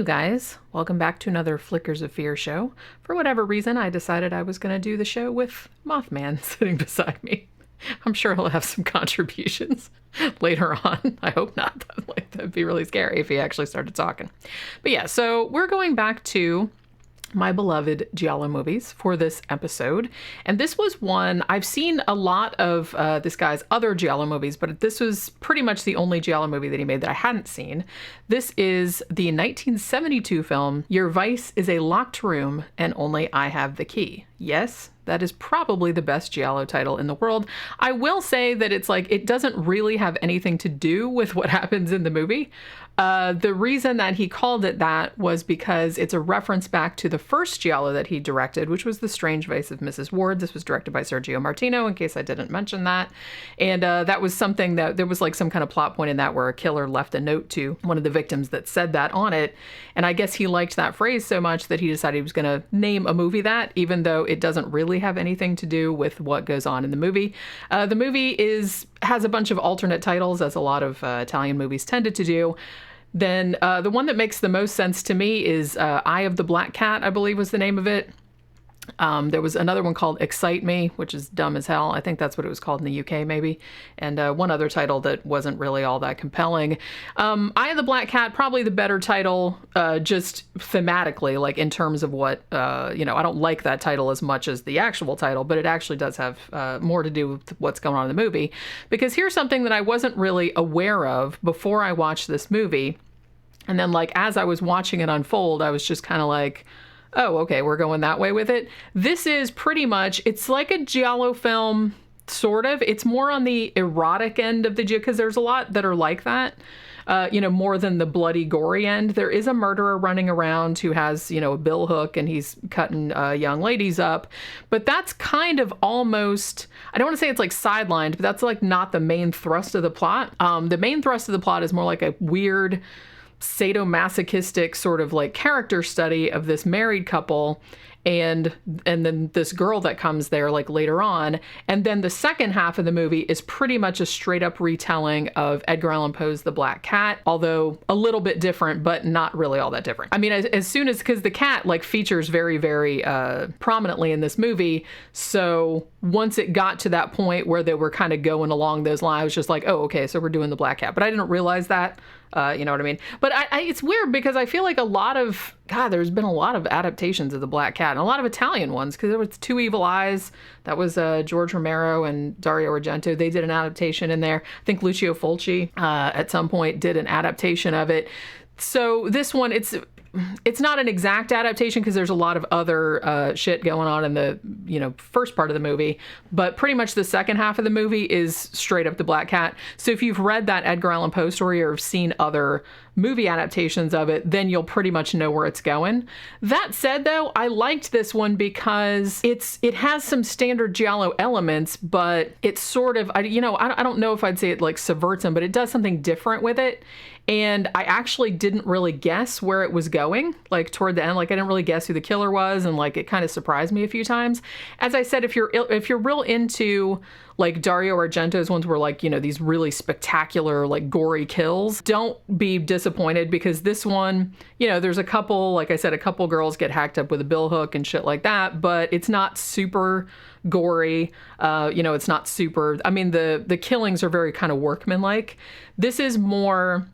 you guys. Welcome back to another Flickers of Fear show. For whatever reason, I decided I was going to do the show with Mothman sitting beside me. I'm sure he'll have some contributions later on. I hope not. That'd be really scary if he actually started talking. But yeah, so we're going back to my beloved giallo movies for this episode. And this was one, I've seen a lot of this guy's other giallo movies, but this was pretty much the only giallo movie that he made that I hadn't seen. This is the 1972 film, Your Vice is a Locked Room and Only I Have the Key. Yes, that is probably the best giallo title in the world. I will say that it's like, it doesn't really have anything to do with what happens in the movie. The reason that he called it that was because it's a reference back to the first giallo that he directed, which was The Strange Vice of Mrs. Ward. This was directed by Sergio Martino, in case I didn't mention that. And that was something that there was like some kind of plot point in that where a killer left a note to one of the victims that said that on it. And I guess he liked that phrase so much that he decided he was going to name a movie that, even though it doesn't really have anything to do with what goes on in the movie. The movie has a bunch of alternate titles, as a lot of Italian movies tended to do. Then the one that makes the most sense to me is Eye of the Black Cat, I believe was the name of it. There was another one called Excite Me, which is dumb as hell. I think that's what it was called in the UK, maybe. And one other title that wasn't really all that compelling. Eye of the Black Cat, probably the better title, just thematically, like in terms of what, I don't like that title as much as the actual title, but it actually does have more to do with what's going on in the movie. Because here's something that I wasn't really aware of before I watched this movie. And then, like, as I was watching it unfold, I was just kind of like, oh, okay, we're going that way with it. This is pretty much, it's like a giallo film, sort of. It's more on the erotic end of the giallo, because there's a lot that are like that, more than the bloody, gory end. There is a murderer running around who has, a bill hook, and he's cutting young ladies up. But that's kind of almost, I don't want to say it's like sidelined, but that's like not the main thrust of the plot. The main thrust of the plot is more like a weird sadomasochistic sort of like character study of this married couple and then this girl that comes there like later on. And then the second half of the movie is pretty much a straight up retelling of Edgar Allan Poe's The Black Cat, although a little bit different, but not really all that different. I mean, as soon as, because the cat like features very, very prominently in this movie. So once it got to that point where they were kind of going along those lines, I was just like, oh, okay, so we're doing The Black Cat. But I didn't realize that. You know what I mean? But it's weird because I feel like there's been a lot of adaptations of The Black Cat, and a lot of Italian ones, because there was Two Evil Eyes. That was George Romero and Dario Argento. They did an adaptation in there. I think Lucio Fulci at some point did an adaptation of it. So this one, it's not an exact adaptation because there's a lot of other shit going on in the first part of the movie, but pretty much the second half of the movie is straight up The Black Cat. So if you've read that Edgar Allan Poe story or have seen other movie adaptations of it, then you'll pretty much know where it's going. That said, though, I liked this one because it has some standard giallo elements, but it's sort of, I don't know if I'd say it like subverts them, but it does something different with it. And I actually didn't really guess where it was going, like toward the end. Like I didn't really guess who the killer was, and like it kind of surprised me a few times. As I said, if you're real into like Dario Argento's ones where like, these really spectacular, like gory kills, don't be disappointed, because this one, there's a couple, like I said, a couple girls get hacked up with a bill hook and shit like that, but it's not super gory. It's not super, I mean, the killings are very kind of workmanlike. This is more,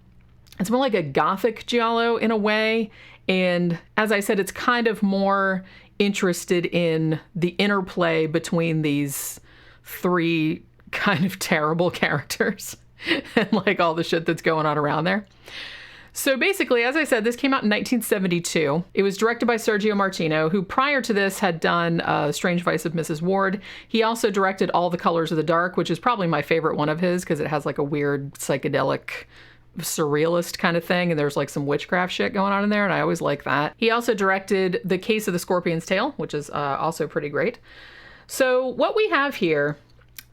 it's more like a gothic giallo in a way. And as I said, it's kind of more interested in the interplay between these three kind of terrible characters and like all the shit that's going on around there. So basically, as I said, this came out in 1972. It was directed by Sergio Martino, who prior to this had done Strange Vice of Mrs. Ward. He also directed All the Colors of the Dark, which is probably my favorite one of his because it has like a weird psychedelic surrealist kind of thing, and there's like some witchcraft shit going on in there, and I always like that. He also directed The Case of the Scorpion's Tail, which is also pretty great. So what we have here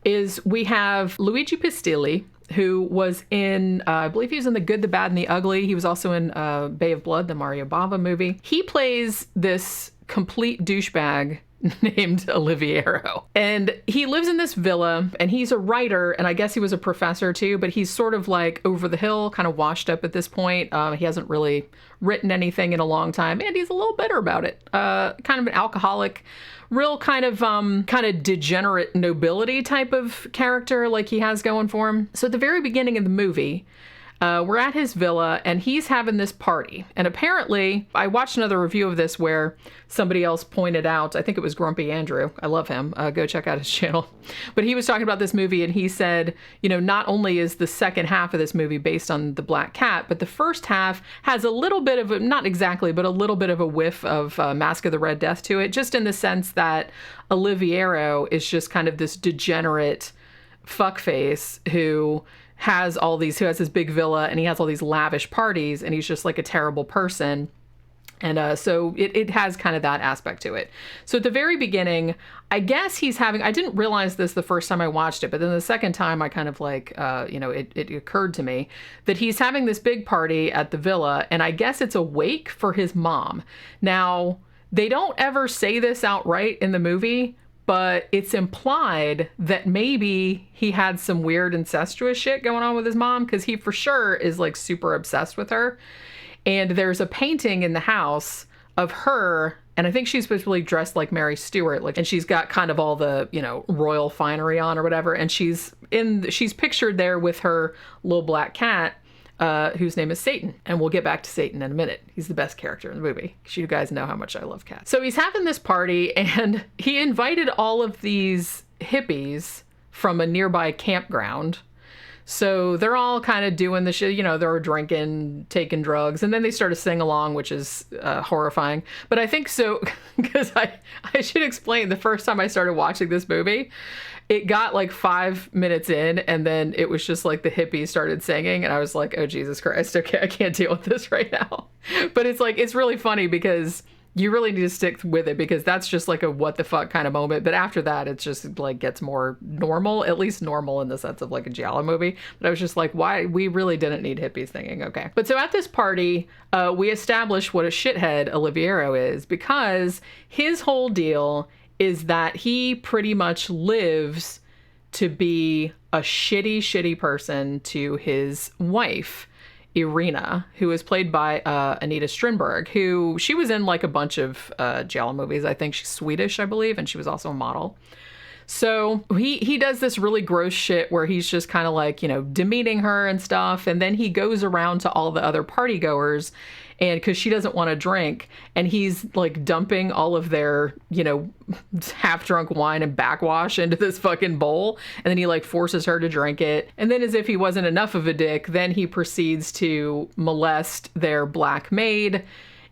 is we have Luigi Pistilli, who was in, I believe he was in The Good, the Bad, and the Ugly. He was also in Bay of Blood, the Mario Bava movie. He plays this complete douchebag named Oliviero. And he lives in this villa, and he's a writer, and I guess he was a professor too, but he's sort of like over the hill, kind of washed up at this point. He hasn't really written anything in a long time, and he's a little bitter about it. Kind of an alcoholic, real kind of degenerate nobility type of character like he has going for him. So at the very beginning of the movie, we're at his villa, and he's having this party. And apparently, I watched another review of this where somebody else pointed out, I think it was Grumpy Andrew. I love him. Go check out his channel. But he was talking about this movie, and he said, you know, not only is the second half of this movie based on the Black Cat, but the first half has a little bit of, not exactly, but a little bit of a whiff of Mask of the Red Death to it, just in the sense that Oliviero is just kind of this degenerate fuckface who has this big villa, and he has all these lavish parties, and he's just like a terrible person. And so it has kind of that aspect to it. So at the very beginning, I guess I didn't realize this the first time I watched it, but then the second time I kind of like, it occurred to me that he's having this big party at the villa, and I guess it's a wake for his mom. Now, they don't ever say this outright in the movie, but it's implied that maybe he had some weird incestuous shit going on with his mom, because he for sure is like super obsessed with her. And there's a painting in the house of her, and I think she's supposedly dressed like Mary Stuart, and she's got kind of all the, royal finery on or whatever, and she's pictured there with her little black cat, whose name is Satan. And we'll get back to Satan in a minute. He's the best character in the movie, because you guys know how much I love cats. So he's having this party, and he invited all of these hippies from a nearby campground. So they're all kind of doing the shit, they're drinking, taking drugs, and then they start to sing along, which is horrifying. But I think so, because I should explain, the first time I started watching this movie, it got like 5 minutes in, and then it was just like the hippies started singing, and I was like, oh, Jesus Christ, okay, I can't deal with this right now. But it's really funny, because you really need to stick with it, because that's just like a what the fuck kind of moment. But after that, it's just like gets more normal, at least normal in the sense of like a giallo movie. But I was just like, why? We really didn't need hippies singing. Okay. But so at this party, we establish what a shithead Oliviero is, because his whole deal is that he pretty much lives to be a shitty person to his wife, Irina, who is played by Anita Strindberg, who she was in like a bunch of giallo movies. I think she's Swedish, I believe, and she was also a model. So he does this really gross shit where he's just kind of like, demeaning her and stuff. And then he goes around to all the other party goers, and because she doesn't want to drink, and he's like dumping all of their, half drunk wine and backwash into this fucking bowl. And then he like forces her to drink it. And then, as if he wasn't enough of a dick, then he proceeds to molest their black maid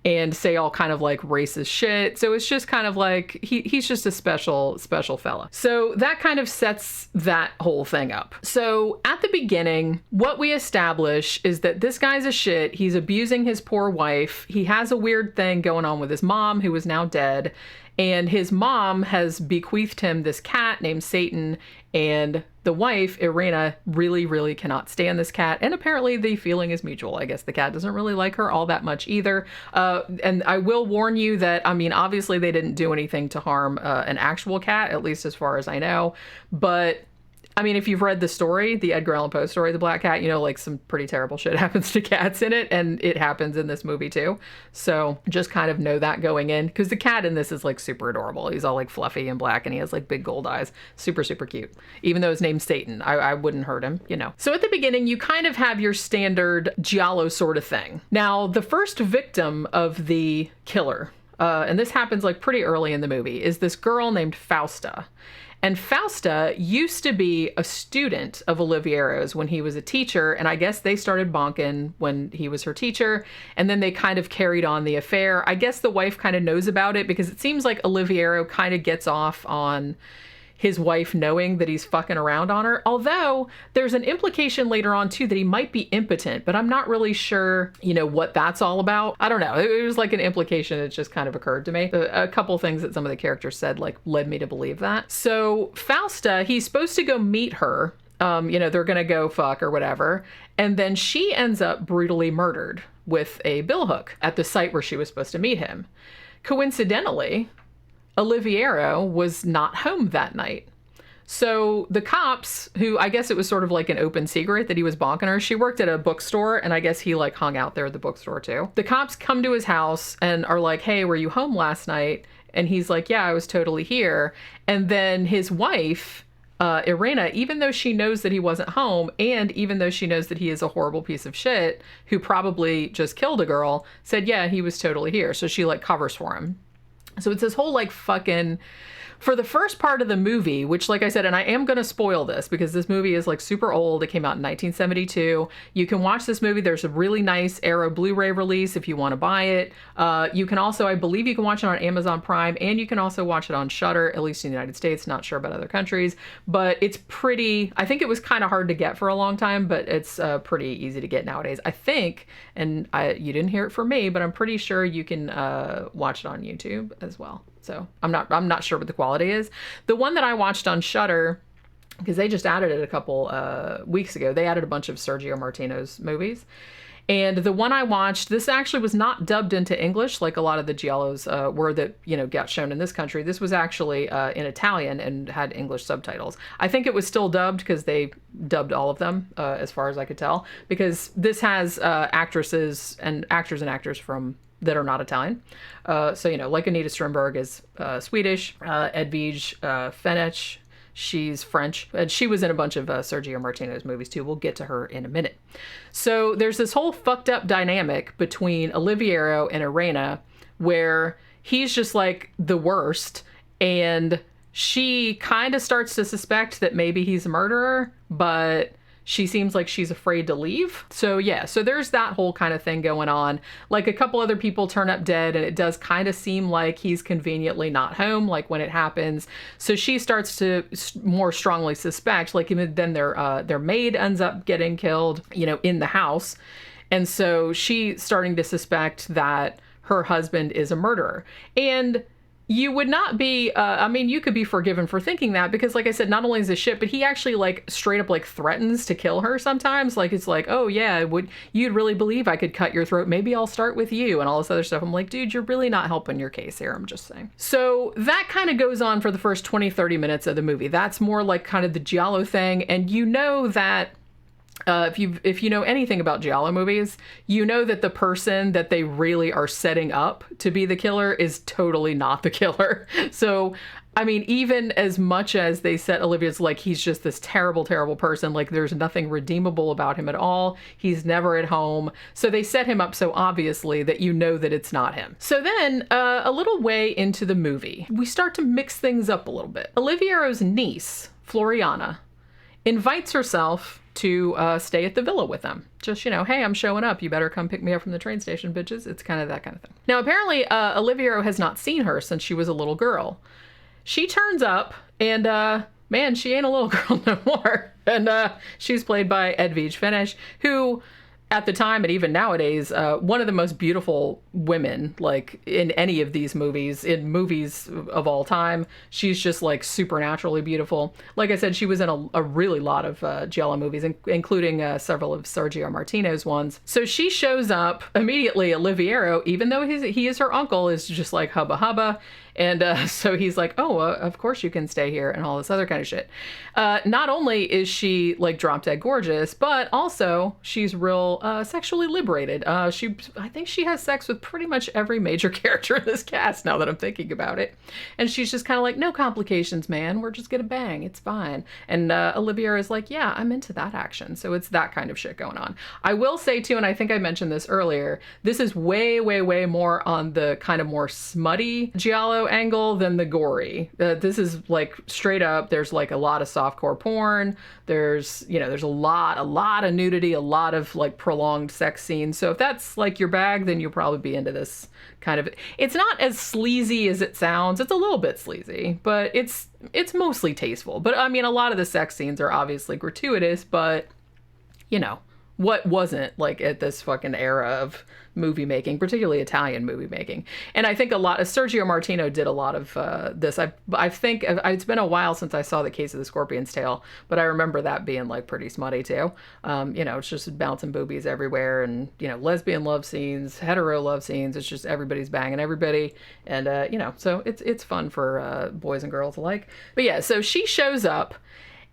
and say all kind of like racist shit. So it's just kind of like, he's just a special fella. So that kind of sets that whole thing up. So at the beginning, what we establish is that this guy's a shit. He's abusing his poor wife. He has a weird thing going on with his mom, who is now dead. And his mom has bequeathed him this cat named Satan, and the wife, Irina, really, really cannot stand this cat. And apparently the feeling is mutual. I guess the cat doesn't really like her all that much either. And I will warn you that, obviously they didn't do anything to harm an actual cat, at least as far as I know. But if you've read the story, the Edgar Allan Poe story, The Black Cat, like some pretty terrible shit happens to cats in it, and it happens in this movie too. So just kind of know that going in, because the cat in this is like super adorable. He's all like fluffy and black, and he has like big gold eyes. Super, super cute. Even though his name's Satan, I wouldn't hurt him, So at the beginning, you kind of have your standard giallo sort of thing. Now, the first victim of the killer, and this happens like pretty early in the movie, is this girl named Fausta. And Fausta used to be a student of Oliviero's when he was a teacher, and I guess they started bonking when he was her teacher, and then they kind of carried on the affair. I guess the wife kind of knows about it, because it seems like Oliviero kind of gets off on his wife knowing that he's fucking around on her. Although there's an implication later on too that he might be impotent, but I'm not really sure, what that's all about. I don't know. It was like an implication. It just kind of occurred to me. A couple things that some of the characters said led me to believe that. So Fausta, he's supposed to go meet her. They're going to go fuck or whatever. And then she ends up brutally murdered with a billhook at the site where she was supposed to meet him. Coincidentally, Oliviero was not home that night. So the cops, who I guess it was sort of like an open secret that he was bonking her. She worked at a bookstore, and I guess he like hung out there at the bookstore too. The cops come to his house and are like, hey, were you home last night? And he's like, yeah, I was totally here. And then his wife, Irena, even though she knows that he wasn't home, and even though she knows that he is a horrible piece of shit who probably just killed a girl, said, yeah, he was totally here. So she like covers for him. So it's this whole like fucking, for the first part of the movie, which like I said, and I am going to spoil this because this movie is like super old. It came out in 1972. You can watch this movie. There's a really nice Arrow Blu-ray release if you want to buy it. You can also, I believe you can watch it on Amazon Prime, and you can also watch it on Shudder, at least in the United States. Not sure about other countries, but it's pretty, I think it was kind of hard to get for a long time, but it's pretty easy to get nowadays. I think, and you didn't hear it from me, but I'm pretty sure you can watch it on YouTube as well. So I'm not sure what the quality is. The one that I watched on Shudder, because they just added it a couple weeks ago, they added a bunch of Sergio Martino's movies. And the one I watched, this actually was not dubbed into English like a lot of the giallos were that, you know, got shown in this country. This was actually in Italian and had English subtitles. I think it was still dubbed because they dubbed all of them, as far as I could tell, because this has actresses and actors from that are not Italian. So, you know, like Anita Strindberg is Swedish, Edvige Fenech, she's French, and she was in a bunch of Sergio Martino's movies too. We'll get to her in a minute. So there's this whole fucked up dynamic between Oliviero and Irena where he's just like the worst, and she kind of starts to suspect that maybe he's a murderer, but she seems like she's afraid to leave. So yeah, so there's that whole kind of thing going on. Like a couple other people turn up dead, and it does kind of seem like he's conveniently not home, like when it happens. So she starts to more strongly suspect, like then their maid ends up getting killed, you know, in the house. And so she's starting to suspect that her husband is a murderer. And you would not be, I mean, you could be forgiven for thinking that because, like I said, not only is this shit, but he actually, like, straight up, like, threatens to kill her sometimes. Like, it's like, oh, yeah, you'd really believe I could cut your throat. Maybe I'll start with you and all this other stuff. I'm like, dude, you're really not helping your case here. I'm just saying. So that kind of goes on for the first 20, 30 minutes of the movie. That's more like kind of the giallo thing. And you know that if you know anything about giallo movies, you know that the person that they really are setting up to be the killer is totally not the killer. So, I mean, even as much as they set Olivia's like he's just this terrible, terrible person, like there's nothing redeemable about him at all. He's never at home. So they set him up so obviously that you know that it's not him. So then a little way into the movie, we start to mix things up a little bit. Oliviero's niece, Floriana, invites herself to stay at the villa with them. Just, you know, hey, I'm showing up. You better come pick me up from the train station, bitches. It's kind of that kind of thing. Now, apparently, Oliviero has not seen her since she was a little girl. She turns up, and man, she ain't a little girl no more. And she's played by Edvige Fenech, who at the time and even nowadays, one of the most beautiful women, like in any of these movies, in movies of all time. She's just like supernaturally beautiful. Like I said, she was in a really lot of giallo movies, including several of Sergio Martino's ones. So she shows up immediately. Oliviero, even though he is her uncle, is just like hubba hubba. And so he's like, oh, of course you can stay here and all this other kind of shit. Not only is she like drop dead gorgeous, but also she's real sexually liberated. I think she has sex with pretty much every major character in this cast now that I'm thinking about it. And she's just kind of like, no complications, man. We're just gonna bang. It's fine. And Olivia is like, yeah, I'm into that action. So it's that kind of shit going on. I will say too, and I think I mentioned this earlier, this is way, way, way more on the kind of more smutty giallo angle than the gory. This is like straight up, there's like a lot of softcore porn. There's a lot of nudity, a lot of like prolonged sex scenes. So if that's like your bag, then you'll probably be into this kind of, it's not as sleazy as it sounds. It's a little bit sleazy, but it's mostly tasteful. But I mean, a lot of the sex scenes are obviously gratuitous, but you know, what wasn't, like, at this fucking era of movie making, particularly Italian movie making. And I think Sergio Martino did a lot of this. I think it's been a while since I saw The Case of the Scorpion's Tail, but I remember that being like pretty smutty too. It's just bouncing boobies everywhere, and lesbian love scenes, hetero love scenes. It's just everybody's banging everybody, and so it's fun for boys and girls alike. But yeah, so she shows up,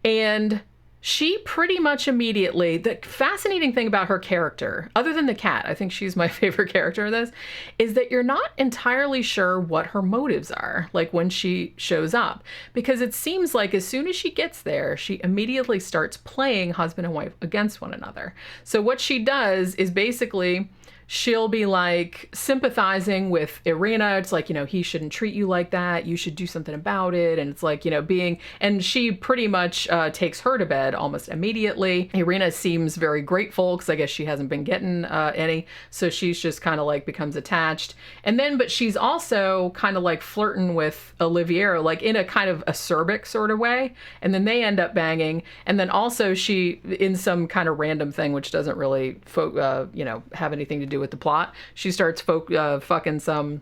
and she pretty much immediately, the fascinating thing about her character, other than the cat, I think she's my favorite character in this, is that you're not entirely sure what her motives are, like when she shows up. Because it seems like as soon as she gets there, she immediately starts playing husband and wife against one another. So what she does is basically, she'll be like sympathizing with Irina. It's like, he shouldn't treat you like that. You should do something about it. And it's like, and she pretty much takes her to bed almost immediately. Irina seems very grateful because I guess she hasn't been getting any. So she's just kind of like becomes attached. And then, but she's also kind of like flirting with Oliviero, like in a kind of acerbic sort of way. And then they end up banging. And then also she, in some kind of random thing, which doesn't really, have anything to do with the plot, she starts fucking some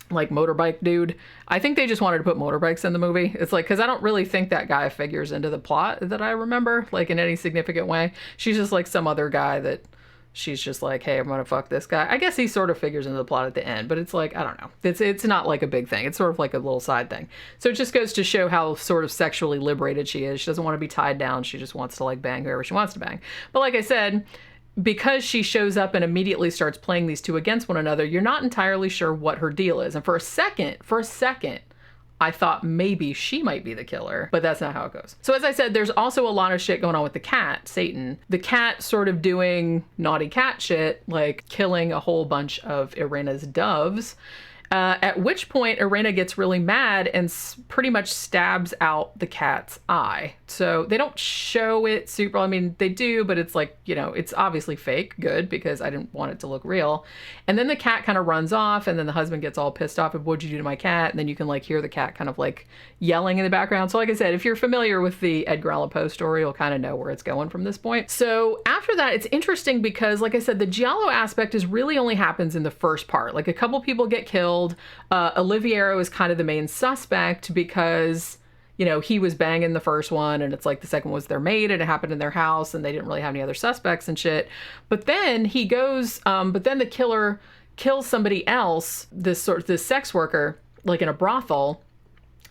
like motorbike dude. I think they just wanted to put motorbikes in the movie. It's like, because I don't really think that guy figures into the plot that I remember, like in any significant way. She's just like some other guy that she's just like, hey, I'm gonna fuck this guy. I guess he sort of figures into the plot at the end, but it's like, I don't know. It's not like a big thing. It's sort of like a little side thing. So it just goes to show how sort of sexually liberated she is. She doesn't want to be tied down. She just wants to like bang whoever she wants to bang. But like I said, because she shows up and immediately starts playing these two against one another, you're not entirely sure what her deal is. And for a second, I thought maybe she might be the killer, but that's not how it goes. So as I said, there's also a lot of shit going on with the cat, Satan. The cat sort of doing naughty cat shit, like killing a whole bunch of Irina's doves. At which point Irina gets really mad and pretty much stabs out the cat's eye. So they don't show it super, I mean, they do, but it's like, it's obviously fake. Good, because I didn't want it to look real. And then the cat kind of runs off, and then the husband gets all pissed off of, what'd you do to my cat? And then you can like hear the cat kind of like yelling in the background. So like I said, if you're familiar with the Edgar Allan Poe story, you'll kind of know where it's going from this point. So after that, it's interesting because, like I said, the giallo aspect is really only happens in the first part. Like a couple people get killed. Oliviero is kind of the main suspect because, he was banging the first one, and it's like the second was their maid, and it happened in their house, and they didn't really have any other suspects and shit. But then he goes, but then the killer kills somebody else, this sex worker, like in a brothel,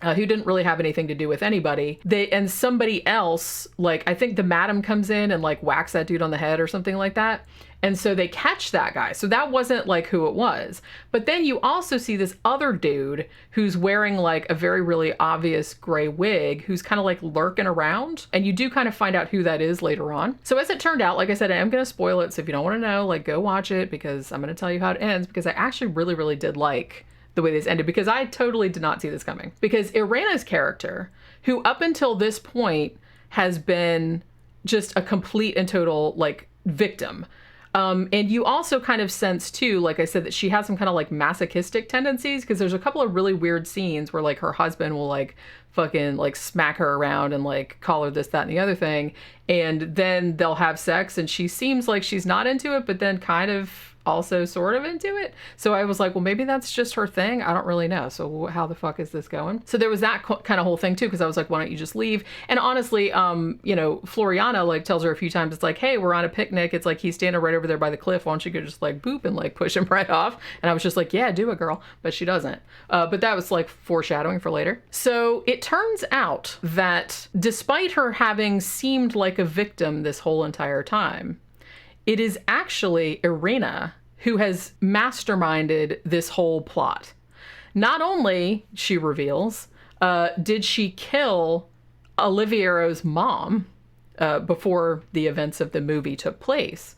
who didn't really have anything to do with anybody. And somebody else, like, I think the madam comes in and like whacks that dude on the head or something like that. And so they catch that guy. So that wasn't like who it was. But then you also see this other dude who's wearing like a very, really obvious gray wig, who's kind of like lurking around. And you do kind of find out who that is later on. So as it turned out, like I said, I am going to spoil it. So if you don't want to know, like, go watch it, because I'm going to tell you how it ends, because I actually really, really did like the way this ended, because I totally did not see this coming. Because Irina's character, who up until this point has been just a complete and total like victim. And you also kind of sense too, like I said, that she has some kind of like masochistic tendencies, because there's a couple of really weird scenes where like her husband will like fucking like smack her around and like call her this, that, and the other thing. And then they'll have sex and she seems like she's not into it, but then kind of also sort of into it. So I was like, well, maybe that's just her thing. I don't really know. So how the fuck is this going? So there was that kind of whole thing too, because I was like, why don't you just leave? And honestly, Floriana like tells her a few times, it's like, hey, we're on a picnic. It's like, he's standing right over there by the cliff. Why don't you go just like boop and like push him right off? And I was just like, yeah, do it, girl. But she doesn't. But that was like foreshadowing for later. So it turns out that despite her having seemed like a victim this whole entire time, it is actually Irina who has masterminded this whole plot. Not only, she reveals, did she kill Oliviero's mom before the events of the movie took place,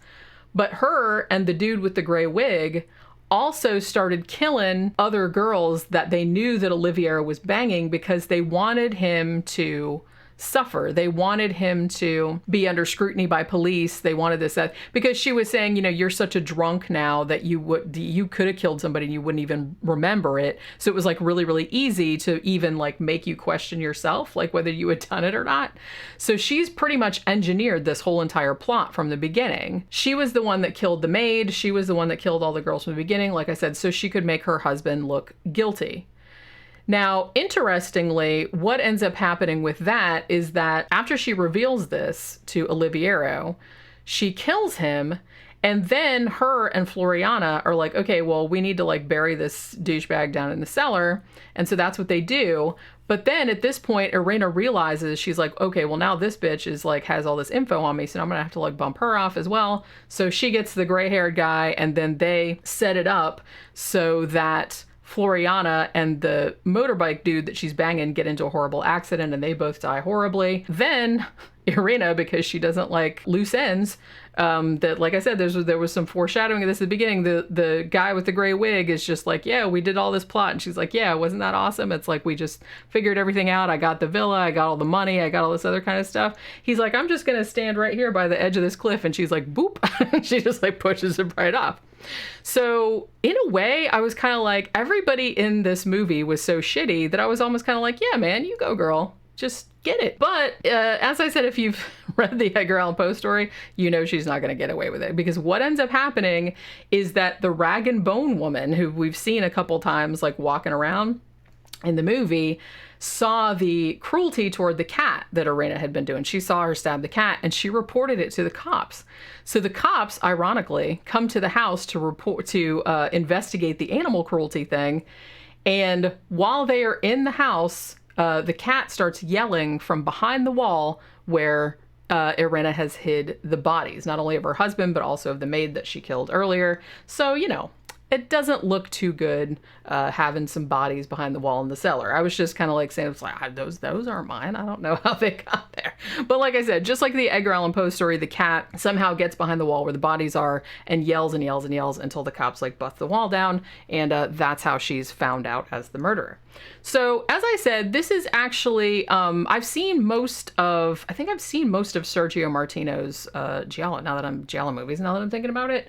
but her and the dude with the gray wig also started killing other girls that they knew that Oliviero was banging, because they wanted him to suffer. They wanted him to be under scrutiny by police. They wanted this, that, because she was saying, you know, you're such a drunk now that you could have killed somebody and you wouldn't even remember it. So it was like really, really easy to even like make you question yourself, like whether you had done it or not. So she's pretty much engineered this whole entire plot from the beginning. She was the one that killed the maid. She was the one that killed all the girls from the beginning, like I said, so she could make her husband look guilty. Now, interestingly, what ends up happening with that is that after she reveals this to Oliviero, she kills him, and then her and Floriana are like, okay, well, we need to like bury this douchebag down in the cellar. And so that's what they do. But then at this point, Irina realizes, she's like, okay, well, now this bitch is like, has all this info on me, so I'm gonna have to like bump her off as well. So she gets the gray-haired guy, and then they set it up so that Floriana and the motorbike dude that she's banging get into a horrible accident, and they both die horribly. Then Irina, because she doesn't like loose ends, that, like I said, there was some foreshadowing of this at the beginning. The guy with the gray wig is just like, yeah, we did all this plot. And she's like, yeah, wasn't that awesome? It's like, we just figured everything out. I got the villa, I got all the money, I got all this other kind of stuff. He's like, I'm just going to stand right here by the edge of this cliff. And she's like, boop. She just like pushes him right off. So in a way, I was kind of like, everybody in this movie was so shitty that I was almost kind of like, yeah, man, you go, girl. Just get it. But as I said, if you've read the Edgar Allan Poe story, you know she's not going to get away with it, because what ends up happening is that the rag and bone woman, who we've seen a couple times like walking around in the movie, saw the cruelty toward the cat that Irina had been doing. She saw her stab the cat, and she reported it to the cops. So the cops, ironically, come to the house to investigate the animal cruelty thing. And while they are in the house, the cat starts yelling from behind the wall where Irina has hid the bodies, not only of her husband, but also of the maid that she killed earlier. So, you know, it doesn't look too good having some bodies behind the wall in the cellar. I was just kind of like saying, it's like, those aren't mine. I don't know how they got there. But like I said, just like the Edgar Allan Poe story, the cat somehow gets behind the wall where the bodies are and yells and yells and yells until the cops like bust the wall down. And that's how she's found out as the murderer. So as I said, this is actually, I've seen most of Sergio Martino's giallo movies, now that I'm thinking about it.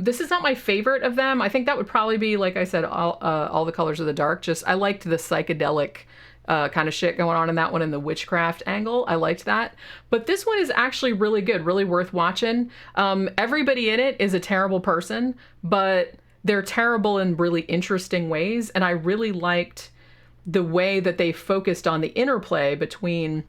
This is not my favorite of them. I think that would probably be, like I said, all the Colors of the Dark. Just, I liked the psychedelic kind of shit going on in that one, and the witchcraft angle. I liked that. But this one is actually really good, really worth watching. Everybody in it is a terrible person, but they're terrible in really interesting ways. And I really liked the way that they focused on the interplay between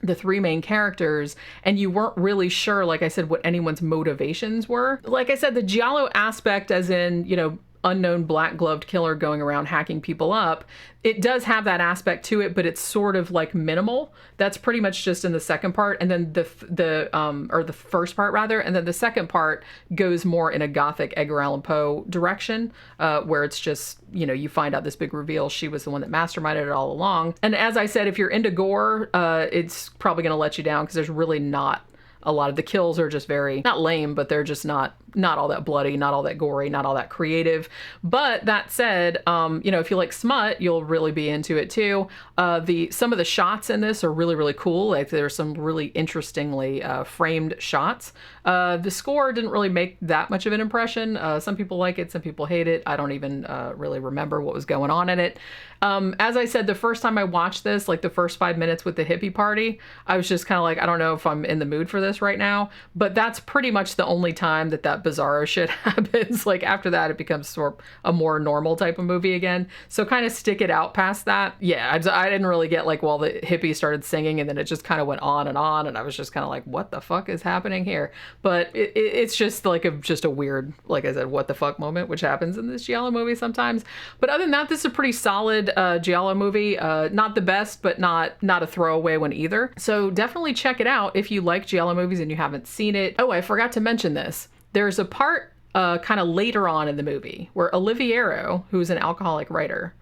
the three main characters, and you weren't really sure, like I said, what anyone's motivations were. Like I said, the giallo aspect, as in, you know, unknown black-gloved killer going around hacking people up, it does have that aspect to it, but it's sort of like minimal. That's pretty much just in the second part, and then the first part rather, and then the second part goes more in a gothic Edgar Allan Poe direction, where it's just, you know, you find out this big reveal, she was the one that masterminded it all along. And as I said, if you're into gore, it's probably going to let you down, because there's really not a lot of the kills are just very, not lame, but they're just not all that bloody, not all that gory, not all that creative. But that said, you know, if you like smut, you'll really be into it too. Some of the shots in this are really, really cool. Like there's some really interestingly framed shots. The score didn't really make that much of an impression. Some people like it, some people hate it. I don't even really remember what was going on in it. As I said, the first time I watched this, like the first 5 minutes with the hippie party, I was just kind of like, I don't know if I'm in the mood for this right now. But that's pretty much the only time that bizarro shit happens. Like after that, it becomes sort of a more normal type of movie again. So kind of stick it out past that. Yeah, I didn't really get like, well, the hippies started singing and then it just kind of went on, and I was just kind of like, what the fuck is happening here? But it's just like a weird, like I said, what the fuck moment, which happens in this giallo movie sometimes. But other than that, this is a pretty solid giallo movie. Not the best, but not a throwaway one either. So definitely check it out if you like giallo movies and you haven't seen it. Oh, I forgot to mention this. There's a part kind of later on in the movie where Oliviero, who's an alcoholic writer,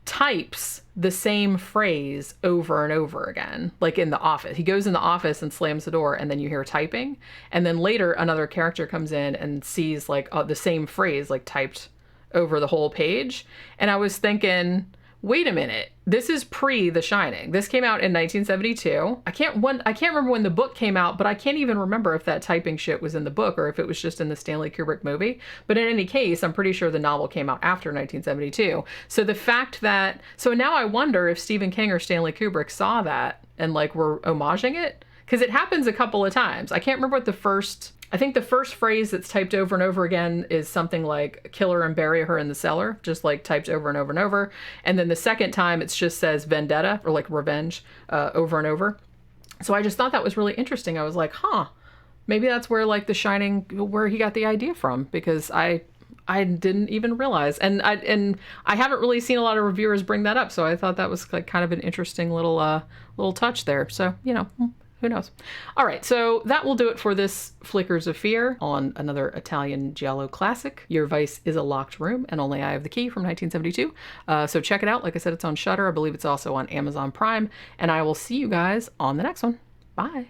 types the same phrase over and over again, like in the office. He goes in the office and slams the door, and then you hear typing. And then later another character comes in and sees like the same phrase like typed over the whole page. And I was thinking, wait a minute, This is pre The Shining. This came out in 1972. I can't remember when the book came out, but I can't even remember if that typing shit was in the book or if it was just in the Stanley Kubrick movie. But in any case, I'm pretty sure the novel came out after 1972. So the fact that, so now I wonder if Stephen King or Stanley Kubrick saw that and like were homaging it, because it happens a couple of times. I can't remember what I think the first phrase that's typed over and over again is something like kill her and bury her in the cellar, just like typed over and over and over. And then the second time it just says vendetta or like revenge over and over. So I just thought that was really interesting. I was like, maybe that's where like The Shining, where he got the idea from, because I didn't even realize. And I haven't really seen a lot of reviewers bring that up. So I thought that was like kind of an interesting little touch there. So, you know, who knows? All right, so that will do it for this Flickers of Fear on another Italian giallo classic. Your Vice is a Locked Room, and Only I Have the Key from 1972. So check it out. Like I said, it's on Shudder. I believe it's also on Amazon Prime. And I will see you guys on the next one. Bye.